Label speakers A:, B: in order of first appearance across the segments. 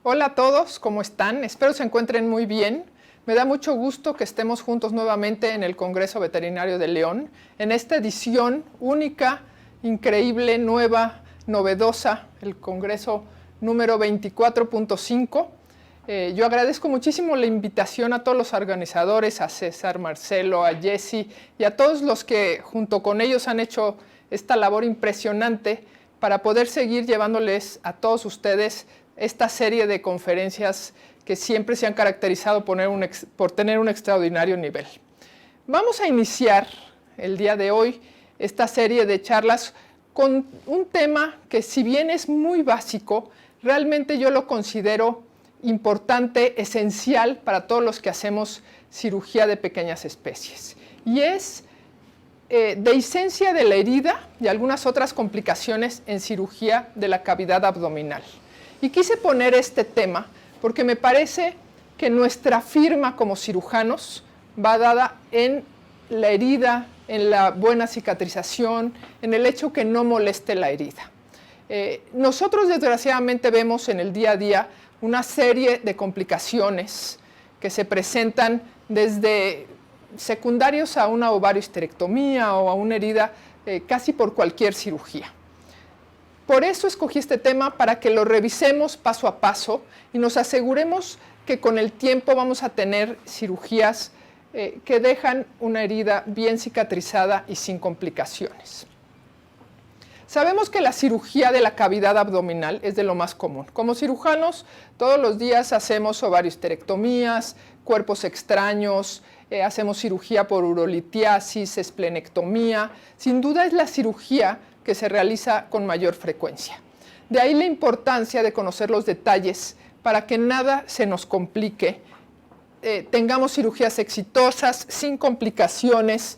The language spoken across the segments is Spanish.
A: Hola a todos, ¿cómo están? Espero se encuentren muy bien. Me da mucho gusto que estemos juntos nuevamente en el Congreso Veterinario de León, en esta edición única, increíble, nueva, novedosa, el Congreso número 24.5. Yo agradezco muchísimo la invitación a todos los organizadores, a César, Marcelo, a Jessy y a todos los que junto con ellos han hecho esta labor impresionante para poder seguir llevándoles a todos ustedes esta serie de conferencias que siempre se han caracterizado por tener un extraordinario nivel. Vamos a iniciar el día de hoy esta serie de charlas con un tema que, si bien es muy básico, realmente yo lo considero importante, esencial para todos los que hacemos cirugía de pequeñas especies. Y es dehiscencia de la herida y algunas otras complicaciones en cirugía de la cavidad abdominal. Y quise poner este tema porque me parece que nuestra firma como cirujanos va dada en la herida, en la buena cicatrización, en el hecho que no moleste la herida. Nosotros desgraciadamente vemos en el día a día una serie de complicaciones que se presentan desde secundarios a una ovariohisterectomía o a una herida casi por cualquier cirugía. Por eso escogí este tema, para que lo revisemos paso a paso y nos aseguremos que con el tiempo vamos a tener cirugías que dejan una herida bien cicatrizada y sin complicaciones. Sabemos que la cirugía de la cavidad abdominal es de lo más común. Como cirujanos, todos los días hacemos ovariohisterectomías, cuerpos extraños, hacemos cirugía por urolitiasis, esplenectomía. Sin duda es la cirugía que se realiza con mayor frecuencia. De ahí la importancia de conocer los detalles para que nada se nos complique, tengamos cirugías exitosas, sin complicaciones,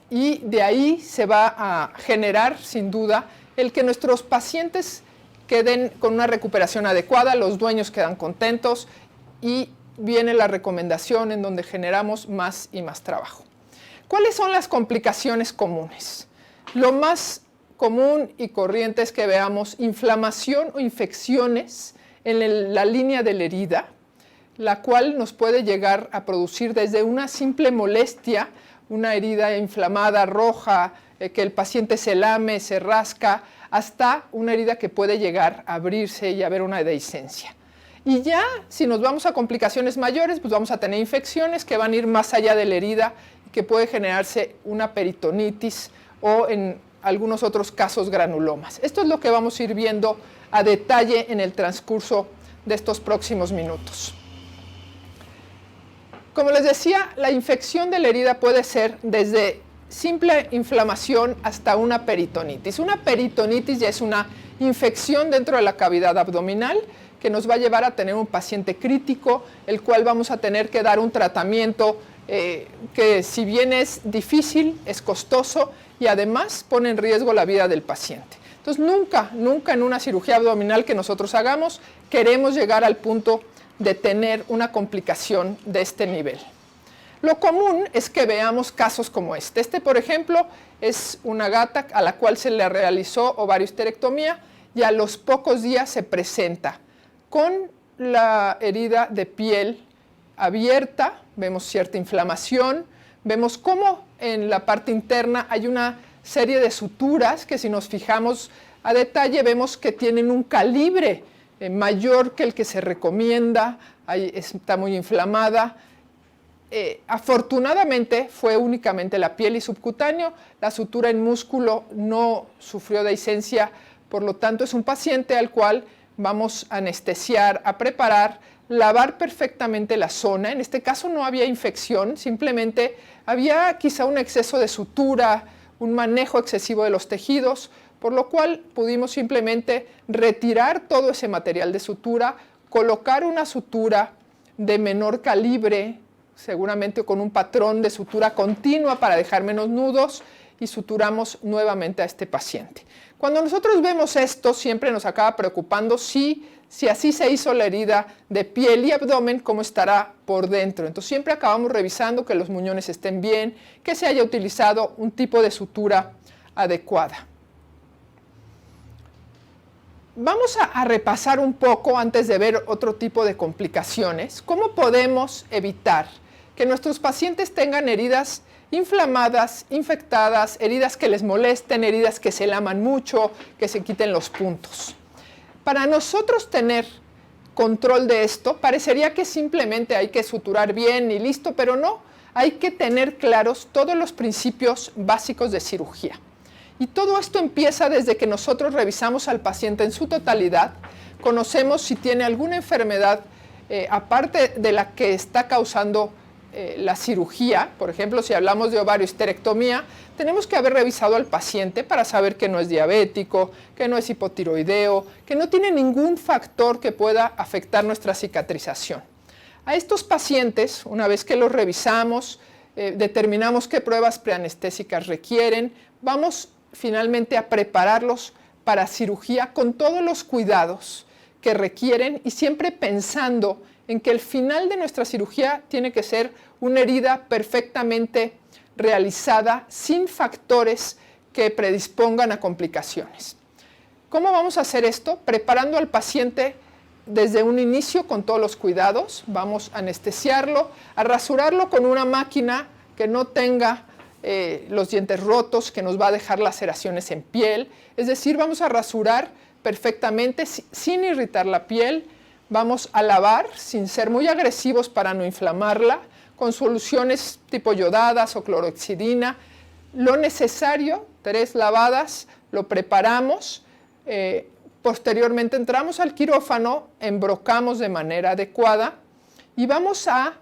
A: y de ahí se va a generar, sin duda, el que nuestros pacientes queden con una recuperación adecuada, los dueños quedan contentos y viene la recomendación en donde generamos más y más trabajo. ¿Cuáles son las complicaciones comunes? Lo más común y corriente es que veamos inflamación o infecciones en la línea de la herida, la cual nos puede llegar a producir desde una simple molestia, una herida inflamada, roja, que el paciente se lame, se rasca, hasta una herida que puede llegar a abrirse y haber una dehiscencia. Y ya, si nos vamos a complicaciones mayores, pues vamos a tener infecciones que van a ir más allá de la herida y que puede generarse una peritonitis o en algunos otros casos granulomas. Esto es lo que vamos a ir viendo a detalle en el transcurso de estos próximos minutos. Como les decía, la infección de la herida puede ser desde simple inflamación hasta una peritonitis. Una peritonitis ya es una infección dentro de la cavidad abdominal que nos va a llevar a tener un paciente crítico, el cual vamos a tener que dar un tratamiento que, si bien es difícil, es costoso y además pone en riesgo la vida del paciente. Entonces, nunca en una cirugía abdominal que nosotros hagamos queremos llegar al punto de tener una complicación de este nivel. Lo común es que veamos casos como este. Este, por ejemplo, es una gata a la cual se le realizó ovariohisterectomía y a los pocos días se presenta con la herida de piel abierta, vemos cierta inflamación, vemos cómo en la parte interna hay una serie de suturas que, si nos fijamos a detalle, vemos que tienen un calibre mayor que el que se recomienda, ahí está muy inflamada. Afortunadamente fue únicamente la piel y subcutáneo, la sutura en músculo no sufrió dehiscencia, por lo tanto es un paciente al cual vamos a anestesiar, a preparar, lavar perfectamente la zona. En este caso no había infección, simplemente había quizá un exceso de sutura, un manejo excesivo de los tejidos, por lo cual pudimos simplemente retirar todo ese material de sutura, colocar una sutura de menor calibre, seguramente con un patrón de sutura continua para dejar menos nudos, y suturamos nuevamente a este paciente. Cuando nosotros vemos esto, siempre nos acaba preocupando si así se hizo la herida de piel y abdomen, cómo estará por dentro. Entonces siempre acabamos revisando que los muñones estén bien, que se haya utilizado un tipo de sutura adecuada. Vamos a repasar un poco, antes de ver otro tipo de complicaciones, cómo podemos evitar que nuestros pacientes tengan heridas inflamadas, infectadas, heridas que les molesten, heridas que se laman mucho, que se quiten los puntos. Para nosotros tener control de esto, parecería que simplemente hay que suturar bien y listo, pero no, hay que tener claros todos los principios básicos de cirugía. Y todo esto empieza desde que nosotros revisamos al paciente en su totalidad, conocemos si tiene alguna enfermedad aparte de la que está causando la cirugía. Por ejemplo, si hablamos de ovariohisterectomía, tenemos que haber revisado al paciente para saber que no es diabético, que no es hipotiroideo, que no tiene ningún factor que pueda afectar nuestra cicatrización. A estos pacientes, una vez que los revisamos, determinamos qué pruebas preanestésicas requieren, vamos finalmente a prepararlos para cirugía con todos los cuidados que requieren y siempre pensando en que el final de nuestra cirugía tiene que ser una herida perfectamente realizada sin factores que predispongan a complicaciones. ¿Cómo vamos a hacer esto? Preparando al paciente desde un inicio con todos los cuidados. Vamos a anestesiarlo, a rasurarlo con una máquina que no tenga los dientes rotos, que nos va a dejar laceraciones en piel. Es decir, vamos a rasurar perfectamente sin irritar la piel. Vamos a lavar sin ser muy agresivos para no inflamarla, con soluciones tipo yodadas o clorhexidina. Lo necesario, 3 lavadas, lo preparamos. Posteriormente entramos al quirófano, embrocamos de manera adecuada y vamos a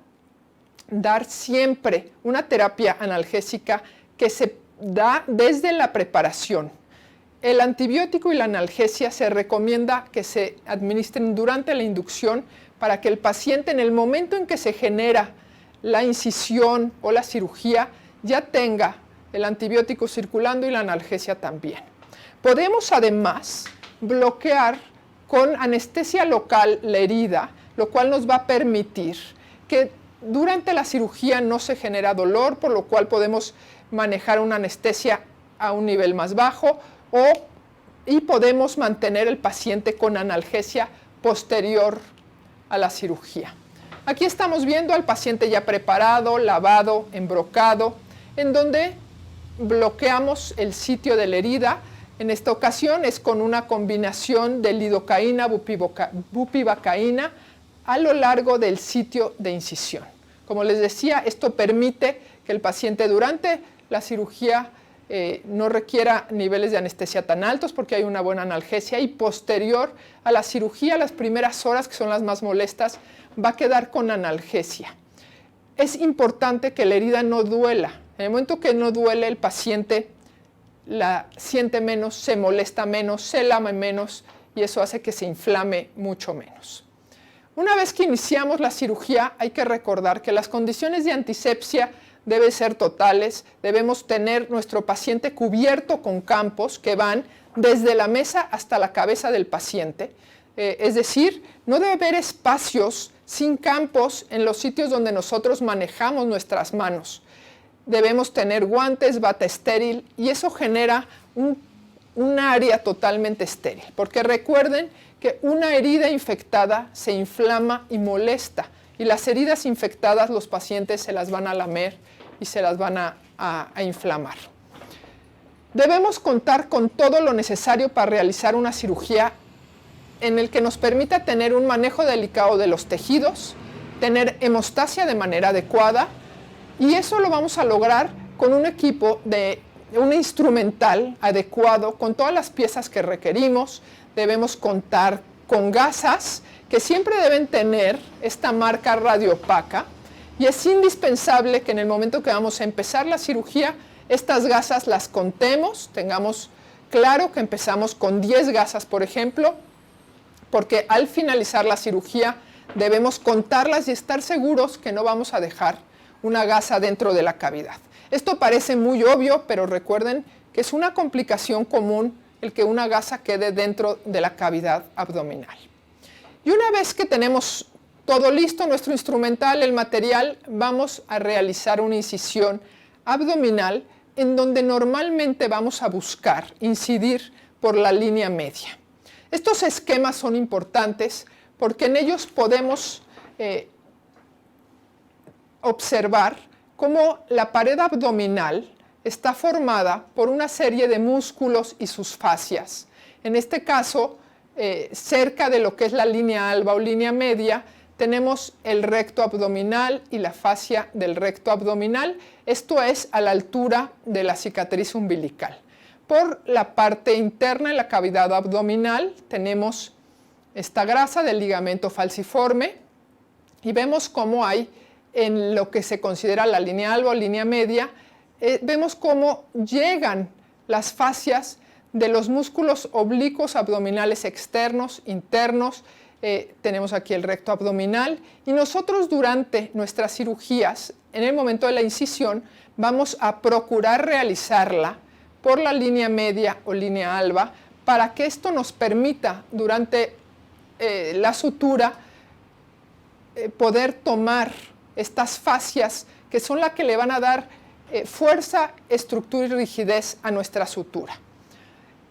A: dar siempre una terapia analgésica que se da desde la preparación. El antibiótico y la analgesia se recomienda que se administren durante la inducción para que el paciente, en el momento en que se genera la incisión o la cirugía, ya tenga el antibiótico circulando y la analgesia también. Podemos además bloquear con anestesia local la herida, lo cual nos va a permitir que durante la cirugía no se genera dolor, por lo cual podemos manejar una anestesia a un nivel más bajo y podemos mantener el paciente con analgesia posterior a la cirugía. Aquí estamos viendo al paciente ya preparado, lavado, embrocado, en donde bloqueamos el sitio de la herida. En esta ocasión es con una combinación de lidocaína, bupivacaína a lo largo del sitio de incisión. Como les decía, esto permite que el paciente durante la cirugía no requiera niveles de anestesia tan altos porque hay una buena analgesia, y posterior a la cirugía, las primeras horas, que son las más molestas, va a quedar con analgesia. Es importante que la herida no duela. En el momento que no duele, el paciente la siente menos, se molesta menos, se lame menos y eso hace que se inflame mucho menos. Una vez que iniciamos la cirugía, hay que recordar que las condiciones de antisepsia deben ser totales. Debemos tener nuestro paciente cubierto con campos que van desde la mesa hasta la cabeza del paciente. Es decir, no debe haber espacios sin campos en los sitios donde nosotros manejamos nuestras manos. Debemos tener guantes, bata estéril, y eso genera un área totalmente estéril. Porque recuerden que una herida infectada se inflama y molesta, y las heridas infectadas los pacientes se las van a lamer y se las van a inflamar. Debemos contar con todo lo necesario para realizar una cirugía en el que nos permita tener un manejo delicado de los tejidos, tener hemostasia de manera adecuada, y eso lo vamos a lograr con un equipo un instrumental adecuado, con todas las piezas que requerimos. Debemos contar con gasas que siempre deben tener esta marca radiopaca, y es indispensable que en el momento que vamos a empezar la cirugía, estas gasas las contemos, tengamos claro que empezamos con 10 gasas, por ejemplo, porque al finalizar la cirugía debemos contarlas y estar seguros que no vamos a dejar una gasa dentro de la cavidad. Esto parece muy obvio, pero recuerden que es una complicación común el que una gasa quede dentro de la cavidad abdominal. Y una vez que tenemos todo listo, nuestro instrumental, el material, vamos a realizar una incisión abdominal en donde normalmente vamos a buscar incidir por la línea media. Estos esquemas son importantes porque en ellos podemos observar cómo la pared abdominal está formada por una serie de músculos y sus fascias. En este caso, cerca de lo que es la línea alba o línea media, tenemos el recto abdominal y la fascia del recto abdominal. Esto es a la altura de la cicatriz umbilical. Por la parte interna, en la cavidad abdominal, tenemos esta grasa del ligamento falciforme y vemos cómo hay en lo que se considera la línea alba o línea media, vemos cómo llegan las fascias de los músculos oblicuos abdominales externos, internos. Tenemos aquí el recto abdominal y nosotros durante nuestras cirugías, en el momento de la incisión, vamos a procurar realizarla por la línea media o línea alba para que esto nos permita durante la sutura poder tomar estas fascias que son las que le van a dar fuerza, estructura y rigidez a nuestra sutura.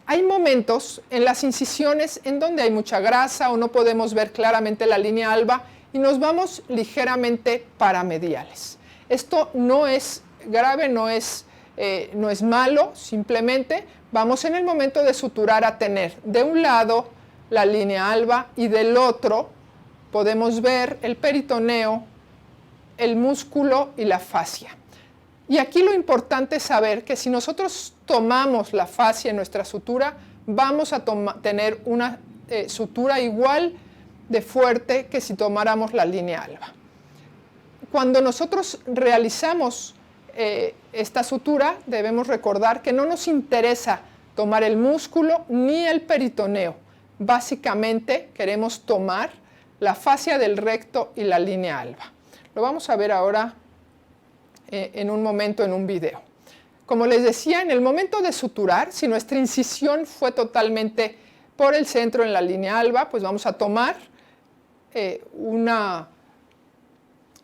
A: Hay momentos en las incisiones en donde hay mucha grasa o no podemos ver claramente la línea alba y nos vamos ligeramente paramediales. Esto no es grave, no es malo, simplemente vamos en el momento de suturar a tener de un lado la línea alba y del otro podemos ver el peritoneo, el músculo y la fascia. Y aquí lo importante es saber que si nosotros tomamos la fascia en nuestra sutura, vamos a tener una sutura igual de fuerte que si tomáramos la línea alba. Cuando nosotros realizamos esta sutura, debemos recordar que no nos interesa tomar el músculo ni el peritoneo. Básicamente queremos tomar la fascia del recto y la línea alba. Lo vamos a ver ahora en un momento en un video. Como les decía, en el momento de suturar, si nuestra incisión fue totalmente por el centro en la línea alba, pues vamos a tomar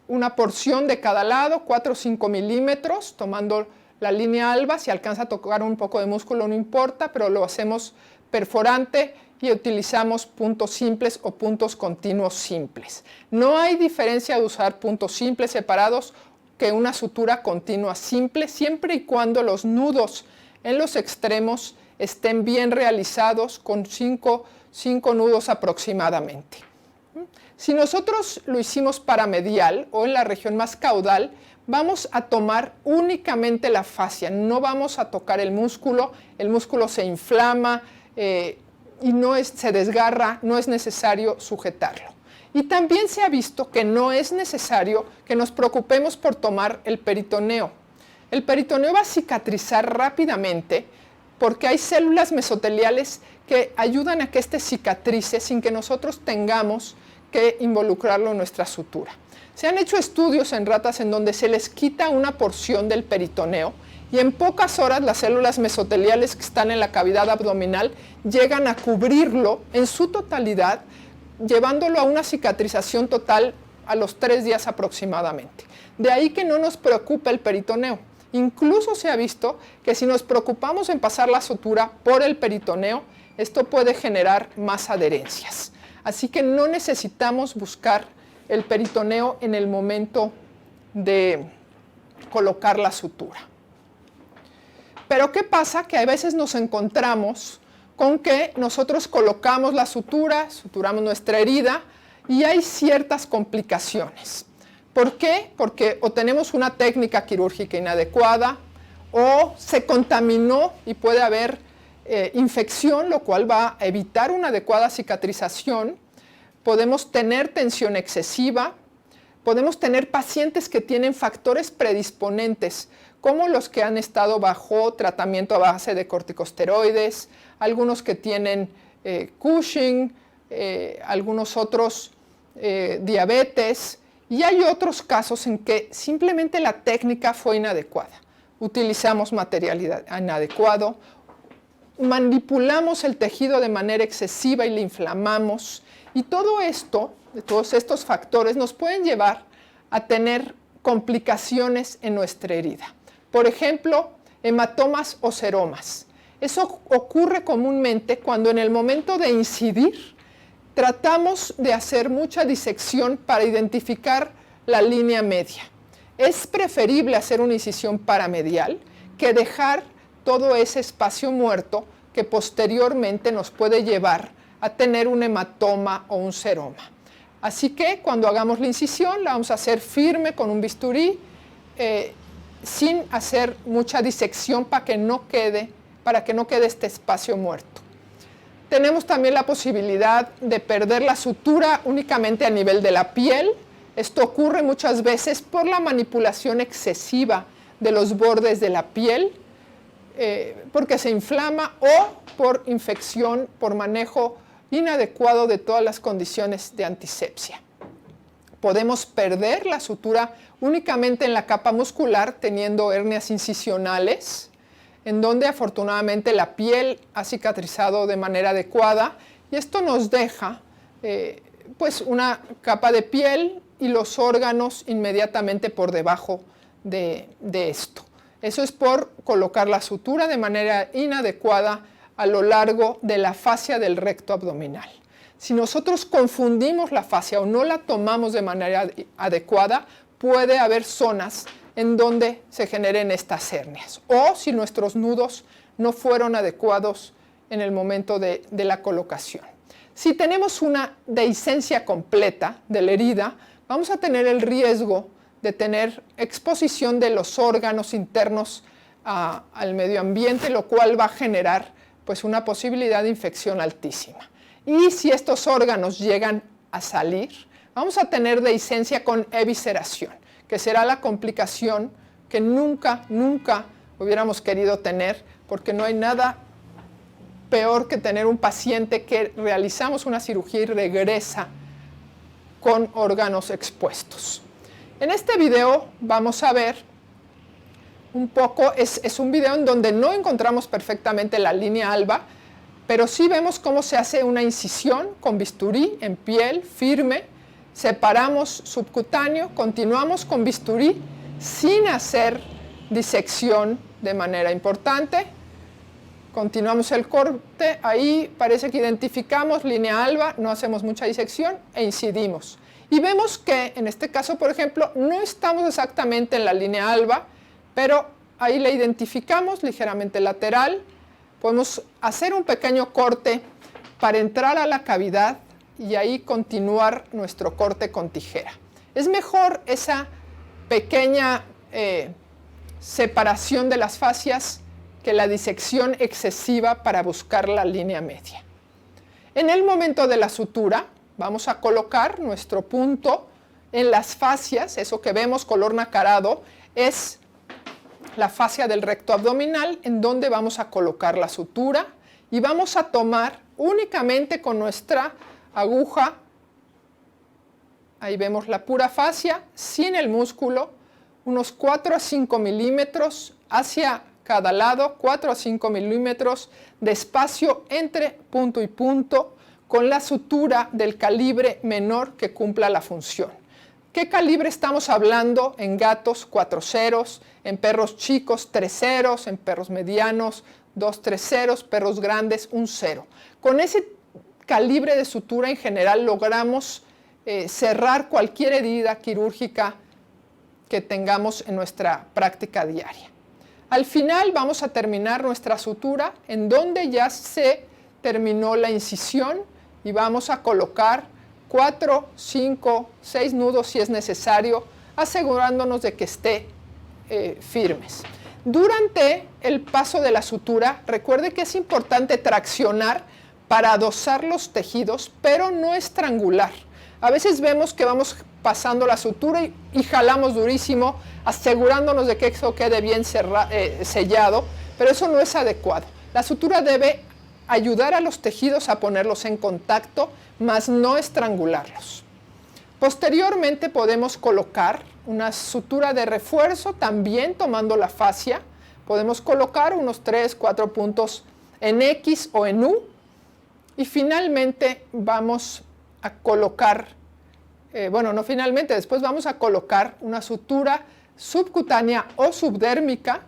A: una porción de cada lado, 4 o 5 milímetros, tomando la línea alba. Si alcanza a tocar un poco de músculo no importa, pero lo hacemos perforante y utilizamos puntos simples o puntos continuos simples. No hay diferencia de usar puntos simples separados que una sutura continua simple, siempre y cuando los nudos en los extremos estén bien realizados con 5 nudos aproximadamente. Si nosotros lo hicimos paramedial o en la región más caudal, vamos a tomar únicamente la fascia, no vamos a tocar el músculo se inflama y se desgarra, no es necesario sujetarlo. Y también se ha visto que no es necesario que nos preocupemos por tomar el peritoneo. El peritoneo va a cicatrizar rápidamente porque hay células mesoteliales que ayudan a que este cicatrice sin que nosotros tengamos que involucrarlo en nuestra sutura. Se han hecho estudios en ratas en donde se les quita una porción del peritoneo y en pocas horas las células mesoteliales que están en la cavidad abdominal llegan a cubrirlo en su totalidad, llevándolo a una cicatrización total a los 3 días aproximadamente. De ahí que no nos preocupe el peritoneo. Incluso se ha visto que si nos preocupamos en pasar la sutura por el peritoneo, esto puede generar más adherencias. Así que no necesitamos buscar el peritoneo en el momento de colocar la sutura. Pero ¿qué pasa? Que a veces nos encontramos con que nosotros colocamos la sutura, suturamos nuestra herida y hay ciertas complicaciones. ¿Por qué? Porque o tenemos una técnica quirúrgica inadecuada o se contaminó y puede haber infección, lo cual va a evitar una adecuada cicatrización. Podemos tener tensión excesiva, podemos tener pacientes que tienen factores predisponentes, como los que han estado bajo tratamiento a base de corticosteroides, algunos que tienen Cushing, algunos otros diabetes, y hay otros casos en que simplemente la técnica fue inadecuada. Utilizamos material inadecuado, manipulamos el tejido de manera excesiva y le inflamamos, y todo esto, todos estos factores nos pueden llevar a tener complicaciones en nuestra herida. Por ejemplo, hematomas o seromas. Eso ocurre comúnmente cuando en el momento de incidir tratamos de hacer mucha disección para identificar la línea media. Es preferible hacer una incisión paramedial que dejar todo ese espacio muerto que posteriormente nos puede llevar a tener un hematoma o un seroma. Así que cuando hagamos la incisión la vamos a hacer firme con un bisturí, sin hacer mucha disección para que no quede este espacio muerto. Tenemos también la posibilidad de perder la sutura únicamente a nivel de la piel. Esto ocurre muchas veces por la manipulación excesiva de los bordes de la piel, porque se inflama o por infección, por manejo inadecuado de todas las condiciones de antisepsia. Podemos perder la sutura únicamente en la capa muscular teniendo hernias incisionales, en donde afortunadamente la piel ha cicatrizado de manera adecuada y esto nos deja pues una capa de piel y los órganos inmediatamente por debajo de esto. Eso es por colocar la sutura de manera inadecuada a lo largo de la fascia del recto abdominal. Si nosotros confundimos la fascia o no la tomamos de manera adecuada, puede haber zonas en donde se generen estas hernias, o si nuestros nudos no fueron adecuados en el momento de la colocación. Si tenemos una dehiscencia completa de la herida, vamos a tener el riesgo de tener exposición de los órganos internos al medio ambiente, lo cual va a generar pues, una posibilidad de infección altísima. Y si estos órganos llegan a salir, vamos a tener dehiscencia con evisceración, que será la complicación que nunca hubiéramos querido tener, porque no hay nada peor que tener un paciente que realizamos una cirugía y regresa con órganos expuestos. En este video vamos a ver un poco, es un video en donde no encontramos perfectamente la línea alba, pero sí vemos cómo se hace una incisión con bisturí en piel firme, separamos subcutáneo, continuamos con bisturí sin hacer disección de manera importante, continuamos el corte, ahí parece que identificamos línea alba, no hacemos mucha disección e incidimos. Y vemos que en este caso, por ejemplo, no estamos exactamente en la línea alba, pero ahí la identificamos ligeramente lateral. Podemos hacer un pequeño corte para entrar a la cavidad y ahí continuar nuestro corte con tijera. Es mejor esa pequeña separación de las fascias que la disección excesiva para buscar la línea media. En el momento de la sutura, vamos a colocar nuestro punto en las fascias. Eso que vemos color nacarado es la fascia del recto abdominal, en donde vamos a colocar la sutura y vamos a tomar únicamente con nuestra aguja, ahí vemos la pura fascia, sin el músculo, unos 4 a 5 milímetros hacia cada lado, 4 a 5 milímetros de espacio entre punto y punto, con la sutura del calibre menor que cumpla la función. ¿Qué calibre estamos hablando? En gatos, 4 ceros, en perros chicos, 3 ceros, en perros medianos, 2, 3 ceros, perros grandes, 1 cero. Con ese calibre de sutura en general logramos cerrar cualquier herida quirúrgica que tengamos en nuestra práctica diaria. Al final vamos a terminar nuestra sutura en donde ya se terminó la incisión y vamos a colocar 4, 5, 6 nudos si es necesario, asegurándonos de que esté firmes. Durante el paso de la sutura, recuerde que es importante traccionar para adosar los tejidos, pero no estrangular. A veces vemos que vamos pasando la sutura y jalamos durísimo, asegurándonos de que eso quede bien sellado, pero eso no es adecuado. La sutura debe ayudar a los tejidos a ponerlos en contacto, mas no estrangularlos. Posteriormente podemos colocar una sutura de refuerzo, también tomando la fascia. Podemos colocar unos 3, 4 puntos en X o en U. Y finalmente vamos a colocar, después vamos a colocar una sutura subcutánea o subdérmica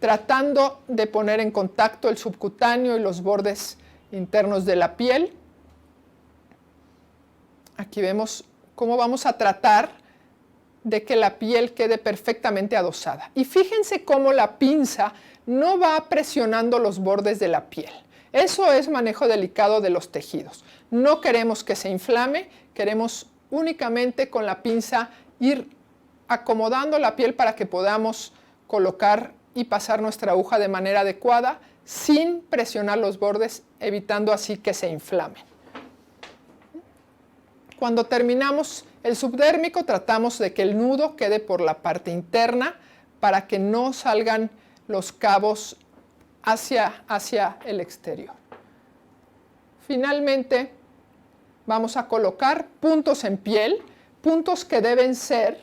A: tratando de poner en contacto el subcutáneo y los bordes internos de la piel. Aquí vemos cómo vamos a tratar de que la piel quede perfectamente adosada. Y fíjense cómo la pinza no va presionando los bordes de la piel. Eso es manejo delicado de los tejidos. No queremos que se inflame, queremos únicamente con la pinza ir acomodando la piel para que podamos colocar y pasar nuestra aguja de manera adecuada sin presionar los bordes, evitando así que se inflamen. Cuando terminamos el subdérmico, tratamos de que el nudo quede por la parte interna para que no salgan los cabos hacia el exterior. Finalmente, vamos a colocar puntos en piel, puntos que deben ser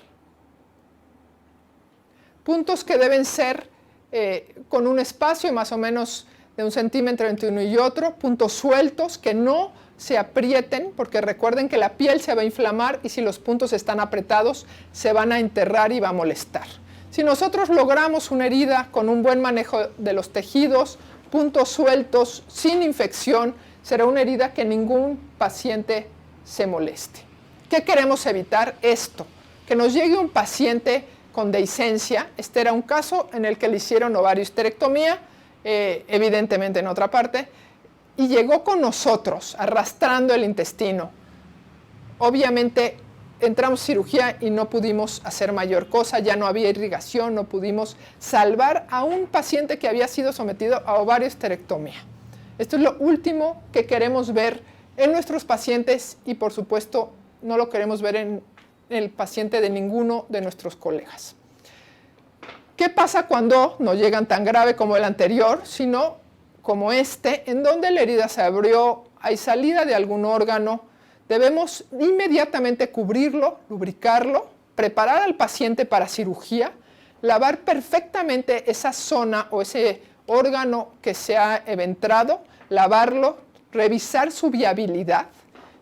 A: con un espacio más o menos de 1 centímetro entre uno y otro, puntos sueltos que no se aprieten, porque recuerden que la piel se va a inflamar y si los puntos están apretados se van a enterrar y va a molestar. Si nosotros logramos una herida con un buen manejo de los tejidos, puntos sueltos, sin infección, será una herida que ningún paciente se moleste. ¿Qué queremos evitar? Esto, que nos llegue un paciente con dehiscencia. Este era un caso en el que le hicieron ovariohisterectomía, evidentemente en otra parte, y llegó con nosotros arrastrando el intestino. Obviamente entramos en cirugía y no pudimos hacer mayor cosa, ya no había irrigación, no pudimos salvar a un paciente que había sido sometido a ovariohisterectomía. Esto es lo último que queremos ver en nuestros pacientes y por supuesto no lo queremos ver en el paciente de ninguno de nuestros colegas. ¿Qué pasa cuando no llegan tan grave como el anterior, sino como este, en donde la herida se abrió, hay salida de algún órgano? Debemos inmediatamente cubrirlo, lubricarlo, preparar al paciente para cirugía, lavar perfectamente esa zona o ese órgano que se ha eventrado, lavarlo, revisar su viabilidad,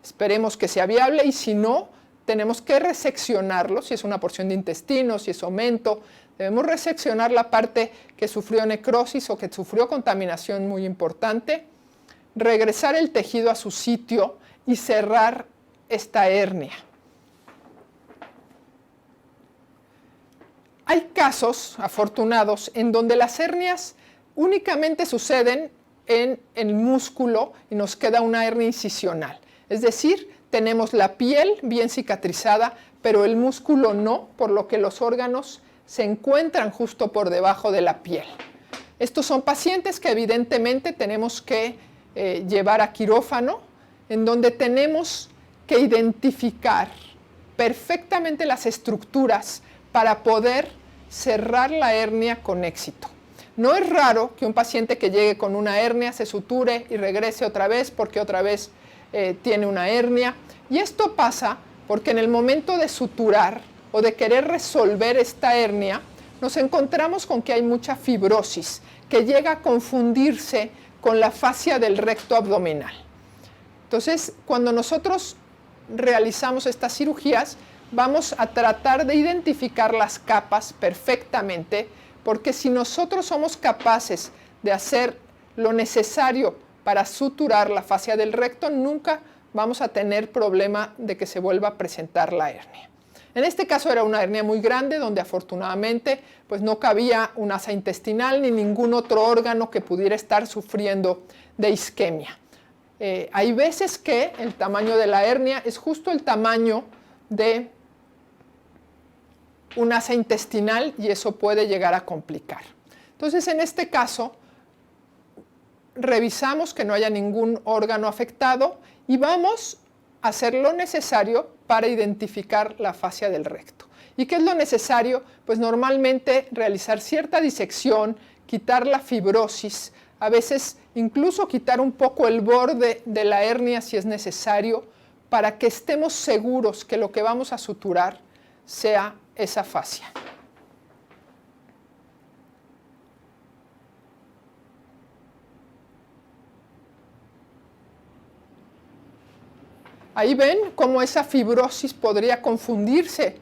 A: esperemos que sea viable y si no, tenemos que reseccionarlo, si es una porción de intestino, si es aumento, debemos reseccionar la parte que sufrió necrosis o que sufrió contaminación muy importante, regresar el tejido a su sitio y cerrar esta hernia. Hay casos afortunados en donde las hernias únicamente suceden en el músculo y nos queda una hernia incisional. Es decir, tenemos la piel bien cicatrizada, pero el músculo no, por lo que los órganos se encuentran justo por debajo de la piel. Estos son pacientes que evidentemente tenemos que llevar a quirófano, en donde tenemos que identificar perfectamente las estructuras para poder cerrar la hernia con éxito. No es raro que un paciente que llegue con una hernia se suture y regrese otra vez porque otra vez tiene una hernia. Y esto pasa porque en el momento de suturar o de querer resolver esta hernia, nos encontramos con que hay mucha fibrosis que llega a confundirse con la fascia del recto abdominal. Entonces, cuando nosotros realizamos estas cirugías, vamos a tratar de identificar las capas perfectamente, porque si nosotros somos capaces de hacer lo necesario para suturar la fascia del recto, nunca vamos a tener problema de que se vuelva a presentar la hernia. En este caso era una hernia muy grande, donde afortunadamente pues no cabía un asa intestinal ni ningún otro órgano que pudiera estar sufriendo de isquemia. Hay veces que el tamaño de la hernia es justo el tamaño de un asa intestinal y eso puede llegar a complicar. Entonces, en este caso, revisamos que no haya ningún órgano afectado y vamos a hacer lo necesario para identificar la fascia del recto. ¿Y qué es lo necesario? Pues normalmente realizar cierta disección, quitar la fibrosis, a veces incluso quitar un poco el borde de la hernia si es necesario, para que estemos seguros que lo que vamos a suturar sea esa fascia. Ahí ven cómo esa fibrosis podría confundirse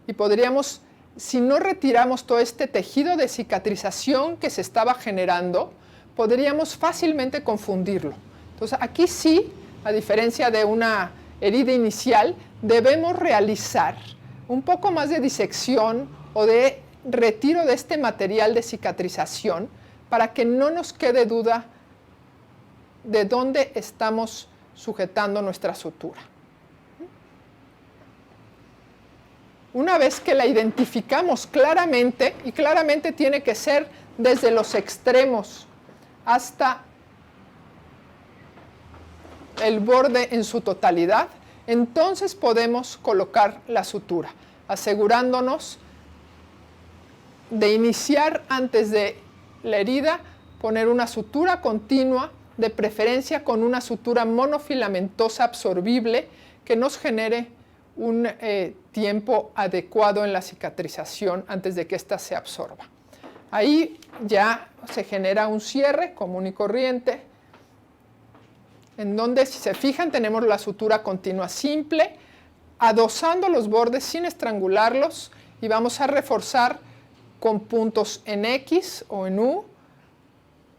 A: y podríamos si no retiramos todo este tejido de cicatrización que se estaba generando, podríamos fácilmente confundirlo. Entonces, aquí sí, a diferencia de una herida inicial, debemos realizar un poco más de disección o de retiro de este material de cicatrización para que no nos quede duda de dónde estamos sujetando nuestra sutura. Una vez que la identificamos claramente, y claramente tiene que ser desde los extremos hasta el borde en su totalidad, entonces podemos colocar la sutura, asegurándonos de iniciar antes de la herida, poner una sutura continua, de preferencia con una sutura monofilamentosa absorbible que nos genere un tiempo adecuado en la cicatrización antes de que ésta se absorba. Ahí ya se genera un cierre común y corriente, en donde, si se fijan, tenemos la sutura continua simple, adosando los bordes sin estrangularlos, y vamos a reforzar con puntos en X o en U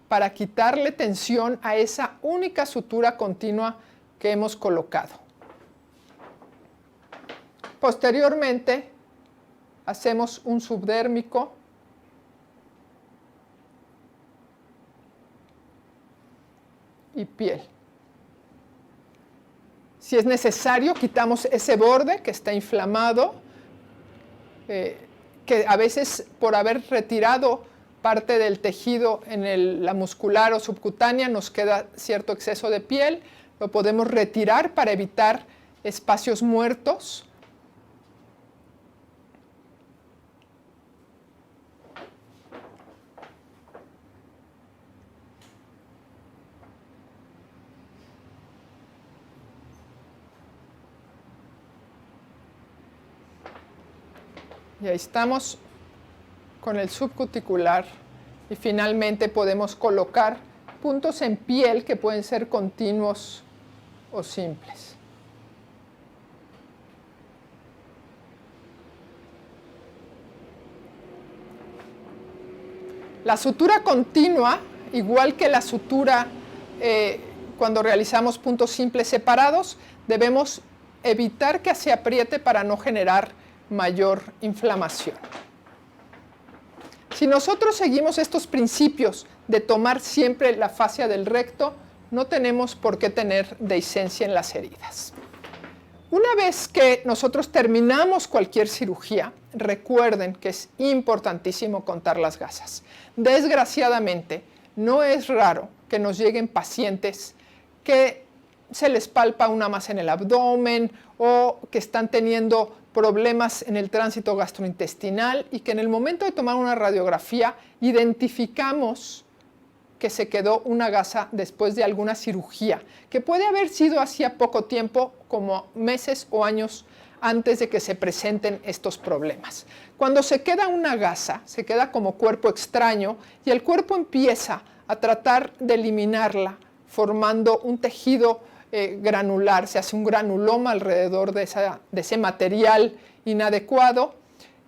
A: para quitarle tensión a esa única sutura continua que hemos colocado. Posteriormente, hacemos un subdérmico y piel. Si es necesario, quitamos ese borde que está inflamado, que a veces por haber retirado parte del tejido en la muscular o subcutánea nos queda cierto exceso de piel, lo podemos retirar para evitar espacios muertos. Y ahí estamos con el subcuticular, y finalmente podemos colocar puntos en piel que pueden ser continuos o simples. La sutura continua, igual que la sutura cuando realizamos puntos simples separados, debemos evitar que se apriete para no generar mayor inflamación. Si nosotros seguimos estos principios de tomar siempre la fascia del recto, no tenemos por qué tener dehiscencia en las heridas. Una vez que nosotros terminamos cualquier cirugía, recuerden que es importantísimo contar las gasas. Desgraciadamente, no es raro que nos lleguen pacientes que se les palpa una masa en el abdomen o que están teniendo problemas en el tránsito gastrointestinal y que en el momento de tomar una radiografía identificamos que se quedó una gasa después de alguna cirugía, que puede haber sido hacía poco tiempo, como meses o años antes de que se presenten estos problemas. Cuando se queda una gasa, se queda como cuerpo extraño y el cuerpo empieza a tratar de eliminarla, formando un tejido granular, se hace un granuloma alrededor de ese material inadecuado.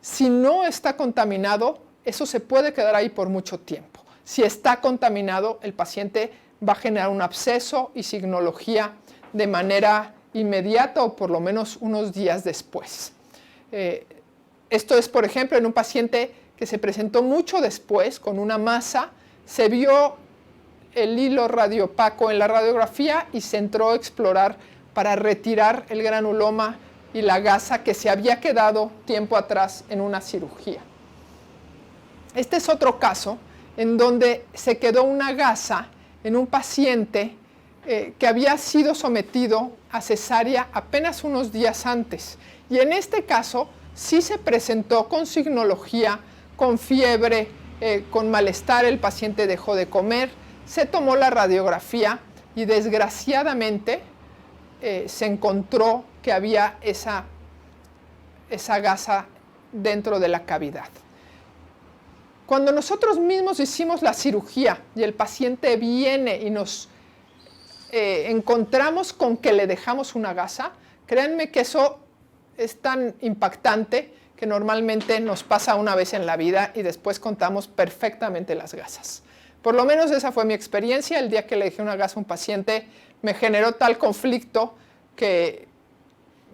A: Si no está contaminado, eso se puede quedar ahí por mucho tiempo. Si está contaminado, el paciente va a generar un absceso y signología de manera inmediata o por lo menos unos días después. Esto es, por ejemplo, en un paciente que se presentó mucho después con una masa, se vio el hilo radiopaco en la radiografía y se entró a explorar para retirar el granuloma y la gasa que se había quedado tiempo atrás en una cirugía. Este es otro caso en donde se quedó una gasa en un paciente que había sido sometido a cesárea apenas unos días antes. Y en este caso sí se presentó con signología, con fiebre, con malestar, el paciente dejó de comer. Se tomó la radiografía y desgraciadamente se encontró que había esa gasa dentro de la cavidad. Cuando nosotros mismos hicimos la cirugía y el paciente viene y nos encontramos con que le dejamos una gasa, créanme que eso es tan impactante que normalmente nos pasa una vez en la vida y después contamos perfectamente las gasas. Por lo menos esa fue mi experiencia. El día que le dejé una gasa a un paciente me generó tal conflicto que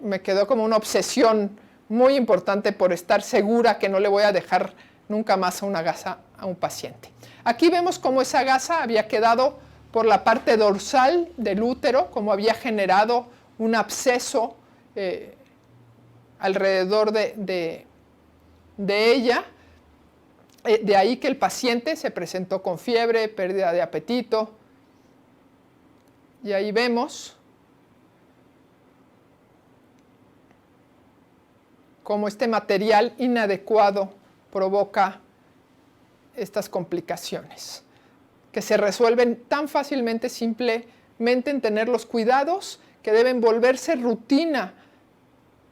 A: me quedó como una obsesión muy importante por estar segura que no le voy a dejar nunca más una gasa a un paciente. Aquí vemos cómo esa gasa había quedado por la parte dorsal del útero, cómo había generado un absceso alrededor de ella. De ahí que el paciente se presentó con fiebre, pérdida de apetito. Y ahí vemos cómo este material inadecuado provoca estas complicaciones, que se resuelven tan fácilmente, simplemente en tener los cuidados que deben volverse rutina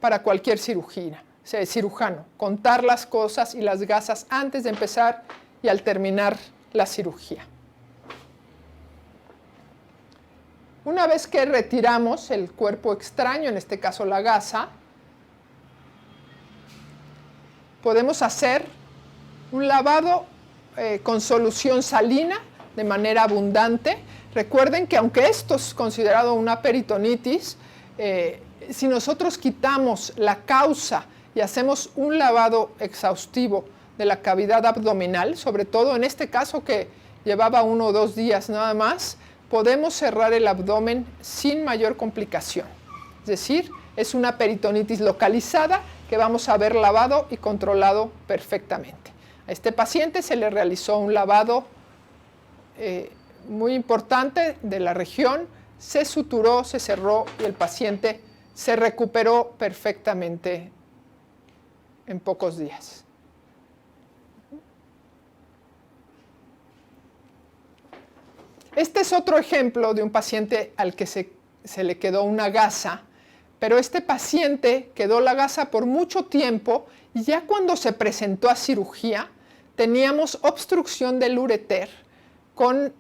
A: para cualquier cirujano, contar las cosas y las gasas antes de empezar y al terminar la cirugía. Una vez que retiramos el cuerpo extraño, en este caso la gasa, podemos hacer un lavado con solución salina de manera abundante. Recuerden que aunque esto es considerado una peritonitis, si nosotros quitamos la causa y hacemos un lavado exhaustivo de la cavidad abdominal, sobre todo en este caso que llevaba 1 o 2 días nada más, podemos cerrar el abdomen sin mayor complicación. Es decir, es una peritonitis localizada que vamos a haber lavado y controlado perfectamente. A este paciente se le realizó un lavado muy importante de la región, se suturó, se cerró y el paciente se recuperó perfectamente en pocos días. Este es otro ejemplo de un paciente al que se le quedó una gasa, pero este paciente quedó la gasa por mucho tiempo y ya cuando se presentó a cirugía teníamos obstrucción del ureter con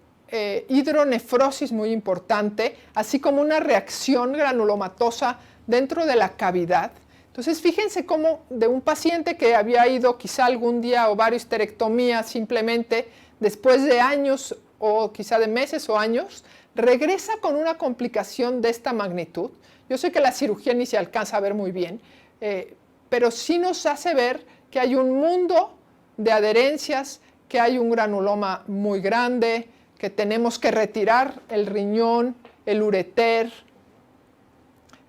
A: hidronefrosis muy importante, así como una reacción granulomatosa dentro de la cavidad. Entonces, fíjense cómo de un paciente que había ido quizá algún día o varias histerectomías simplemente, después de años o quizá de meses o años, regresa con una complicación de esta magnitud. Yo sé que la cirugía ni se alcanza a ver muy bien, pero sí nos hace ver que hay un mundo de adherencias, que hay un granuloma muy grande, que tenemos que retirar el riñón, el ureter.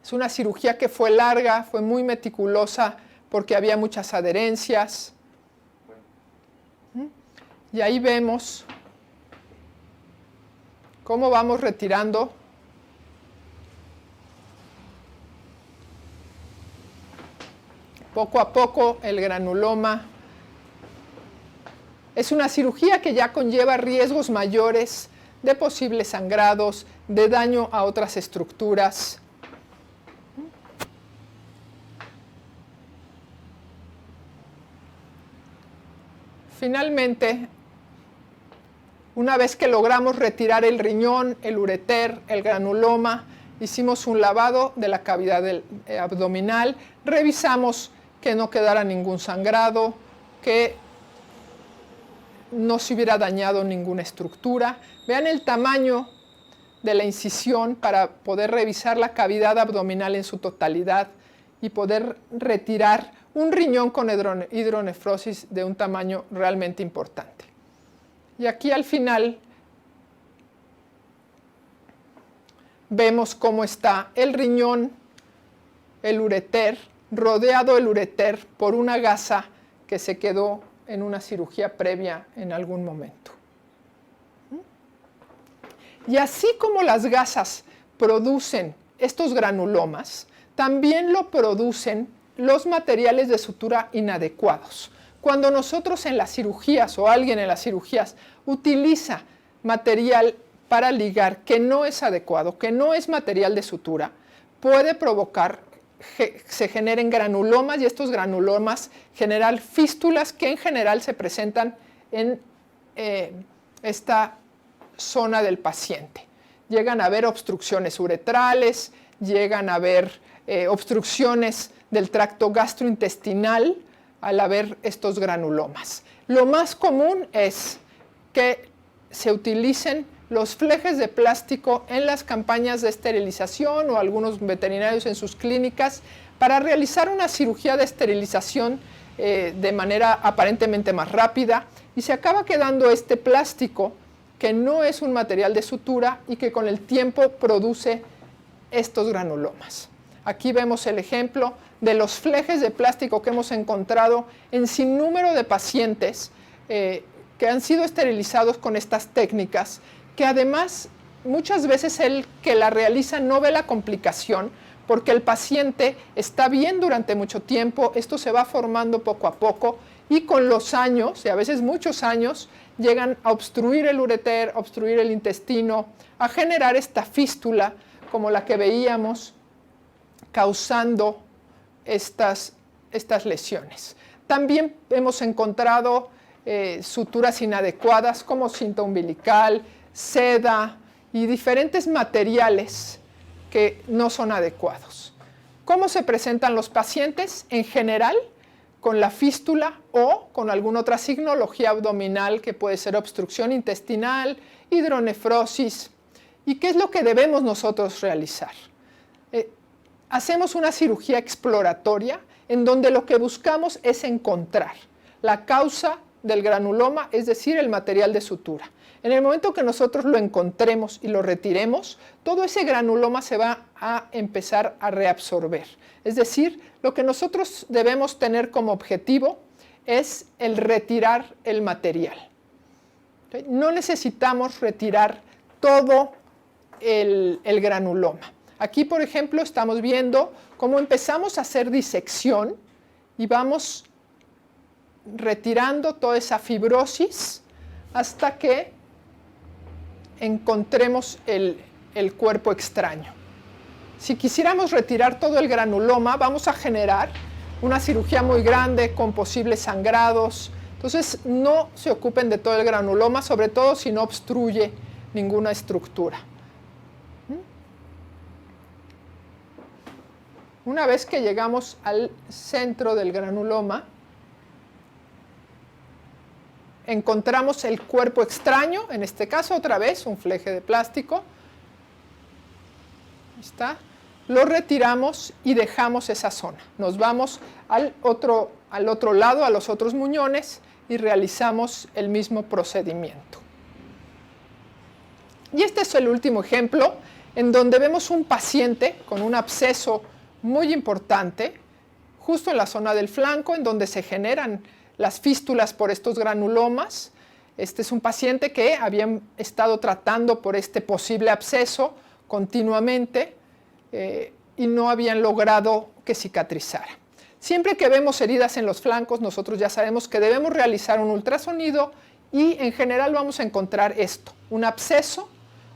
A: Es una cirugía que fue larga, fue muy meticulosa porque había muchas adherencias. Y ahí vemos cómo vamos retirando poco a poco el granuloma. Es una cirugía que ya conlleva riesgos mayores de posibles sangrados, de daño a otras estructuras. Finalmente, una vez que logramos retirar el riñón, el ureter, el granuloma, hicimos un lavado de la cavidad abdominal, revisamos que no quedara ningún sangrado, que no se hubiera dañado ninguna estructura. Vean el tamaño de la incisión para poder revisar la cavidad abdominal en su totalidad y poder retirar un riñón con hidronefrosis de un tamaño realmente importante. Y aquí al final vemos cómo está el riñón, el ureter, rodeado el ureter por una gasa que se quedó en una cirugía previa en algún momento. Y así como las gasas producen estos granulomas, también lo producen los materiales de sutura inadecuados. Cuando nosotros en las cirugías o alguien en las cirugías utiliza material para ligar que no es adecuado, que no es material de sutura, puede provocar que se generen granulomas y estos granulomas generan fístulas que en general se presentan en esta zona del paciente. Llegan a haber obstrucciones uretrales, llegan a haber obstrucciones del tracto gastrointestinal, al haber estos granulomas. Lo más común es que se utilicen los flejes de plástico en las campañas de esterilización o algunos veterinarios en sus clínicas para realizar una cirugía de esterilización de manera aparentemente más rápida, y se acaba quedando este plástico que no es un material de sutura y que con el tiempo produce estos granulomas. Aquí vemos el ejemplo de los flejes de plástico que hemos encontrado en sinnúmero de pacientes que han sido esterilizados con estas técnicas, que además muchas veces el que la realiza no ve la complicación, porque el paciente está bien durante mucho tiempo, esto se va formando poco a poco, y con los años, y a veces muchos años, llegan a obstruir el ureter, a obstruir el intestino, a generar esta fístula, como la que veíamos, causando estas lesiones. También hemos encontrado suturas inadecuadas como cinta umbilical, seda y diferentes materiales que no son adecuados. ¿Cómo se presentan los pacientes? En general, con la fístula o con alguna otra signología abdominal que puede ser obstrucción intestinal, hidronefrosis. ¿Y qué es lo que debemos nosotros realizar? Hacemos una cirugía exploratoria en donde lo que buscamos es encontrar la causa del granuloma, es decir, el material de sutura. En el momento que nosotros lo encontremos y lo retiremos, todo ese granuloma se va a empezar a reabsorber. Es decir, lo que nosotros debemos tener como objetivo es el retirar el material. ¿Okay? No necesitamos retirar todo el granuloma. Aquí, por ejemplo, estamos viendo cómo empezamos a hacer disección y vamos retirando toda esa fibrosis hasta que encontremos el cuerpo extraño. Si quisiéramos retirar todo el granuloma, vamos a generar una cirugía muy grande con posibles sangrados. Entonces, no se ocupen de todo el granuloma, sobre todo si no obstruye ninguna estructura. Una vez que llegamos al centro del granuloma, encontramos el cuerpo extraño, en este caso otra vez un fleje de plástico. Ahí está. Lo retiramos y dejamos esa zona. Nos vamos al otro lado, a los otros muñones, y realizamos el mismo procedimiento. Y este es el último ejemplo, en donde vemos un paciente con un absceso muy importante, justo en la zona del flanco, en donde se generan las fístulas por estos granulomas. Este es un paciente que habían estado tratando por este posible absceso continuamente y no habían logrado que cicatrizara. Siempre que vemos heridas en los flancos, nosotros ya sabemos que debemos realizar un ultrasonido y en general vamos a encontrar esto, un absceso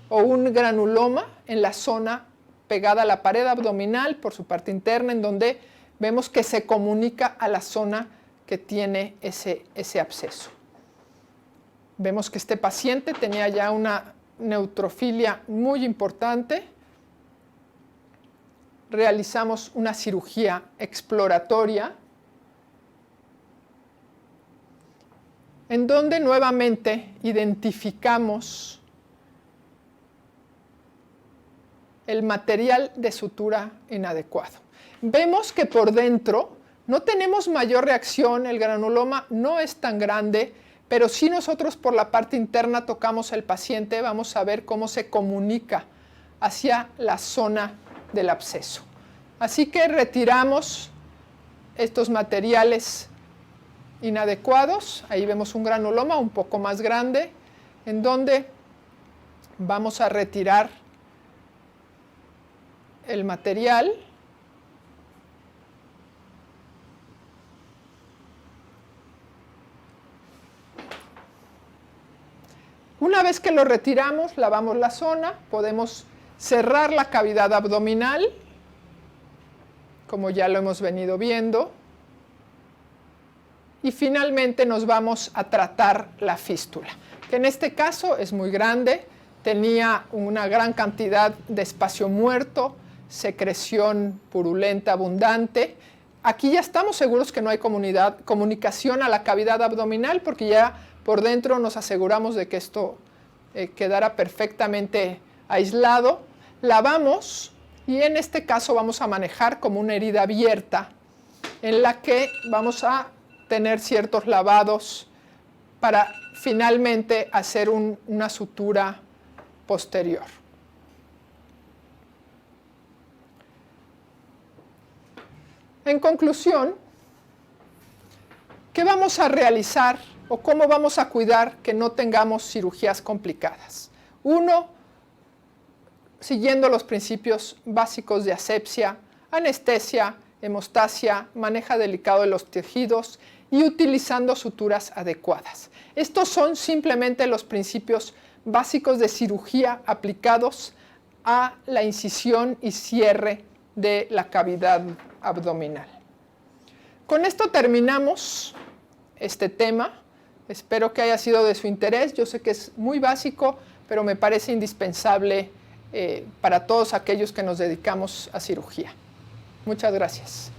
A: o un granuloma en la zona pegada a la pared abdominal por su parte interna, en donde vemos que se comunica a la zona que tiene ese absceso. Vemos que este paciente tenía ya una neutrofilia muy importante. Realizamos una cirugía exploratoria en donde nuevamente identificamos el material de sutura inadecuado. Vemos que por dentro no tenemos mayor reacción, el granuloma no es tan grande, pero si nosotros por la parte interna tocamos al paciente, vamos a ver cómo se comunica hacia la zona del absceso. Así que retiramos estos materiales inadecuados. Ahí vemos un granuloma un poco más grande, en donde vamos a retirar el material. Una vez que lo retiramos, lavamos la zona, podemos cerrar la cavidad abdominal, como ya lo hemos venido viendo, y finalmente nos vamos a tratar la fístula, que en este caso es muy grande, tenía una gran cantidad de espacio muerto, secreción purulenta abundante, Aquí ya estamos seguros que no hay comunicación a la cavidad abdominal, porque ya por dentro nos aseguramos de que esto quedara perfectamente aislado. Lavamos y en este caso vamos a manejar como una herida abierta en la que vamos a tener ciertos lavados para finalmente hacer una sutura posterior. En conclusión, ¿qué vamos a realizar o cómo vamos a cuidar que no tengamos cirugías complicadas? Uno, siguiendo los principios básicos de asepsia, anestesia, hemostasia, manejo delicado de los tejidos y utilizando suturas adecuadas. Estos son simplemente los principios básicos de cirugía aplicados a la incisión y cierre de la cavidad abdominal. Con esto terminamos este tema. Espero que haya sido de su interés. Yo sé que es muy básico, pero me parece indispensable para todos aquellos que nos dedicamos a cirugía. Muchas gracias.